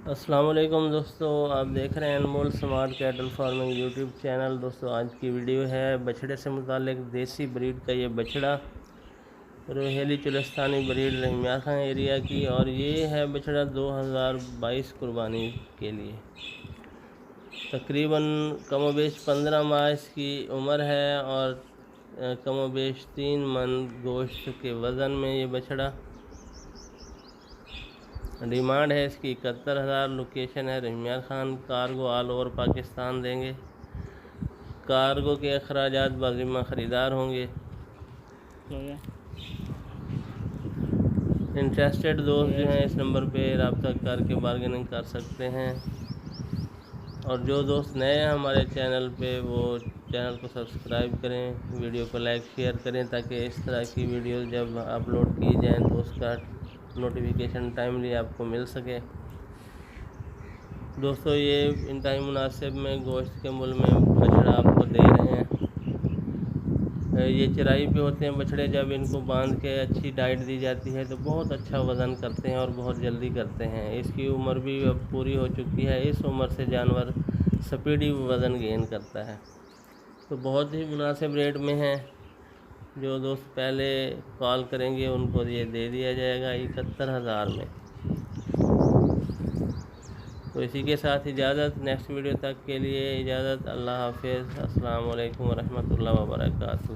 अस्सलाम वालेकुम दोस्तों, आप देख रहे हैं Anmol smart cattle farming YouTube channel. दोस्तों आज की वीडियो है बछड़े से मुतालिक। देसी ब्रीड का ये बछड़ा रोहेली चुलस्तानी ब्रीड रहीमिया खां एरिया की, और ये है बछड़ा 2022 कुर्बानी के लिए। तकरीबन कमोबेश 15 माह इसकी उम्र है और कमोबेश 3 मन गोश्त के वज़न में ये बछड़ा। डिमांड है इसकी 71,000। लोकेशन है Rahimiya Khan. Cargo all over Pakistan देंगे। कार्गो के अखराजात बाज़िम्मा ख़रीदार होंगे। इंटरेस्टेड दोस्त जो हैं इस नंबर पे रब्ता करके बार्गेनिंग कर सकते हैं। और जो दोस्त नए हैं हमारे चैनल पे वो चैनल को सब्सक्राइब करें, वीडियो को लाइक शेयर करें, ताकि इस तरह की वीडियो जब अपलोड की जाएँ तो उसका नोटिफिकेशन टाइमली आपको मिल सके। दोस्तों ये इंतहाई मुनासिब में गोश्त के मूल में बछड़ा आपको दे रहे हैं। ये चराई पे होते हैं बछड़े। जब इनको बांध के अच्छी डाइट दी जाती है तो बहुत अच्छा वज़न करते हैं और बहुत जल्दी करते हैं। इसकी उम्र भी अब पूरी हो चुकी है। इस उम्र से जानवर स्पीडी वज़न गेन करता है, तो बहुत ही मुनासिब रेट में है। जो दोस्त पहले कॉल करेंगे उनको ये दे दिया जाएगा 71,000 में। तो इसी के साथ इजाज़त। नेक्स्ट वीडियो तक के लिए इजाज़त। अल्लाह हाफिज़। अस्सलाम वालेकुम रहमतुल्लाहि व बरकातहू।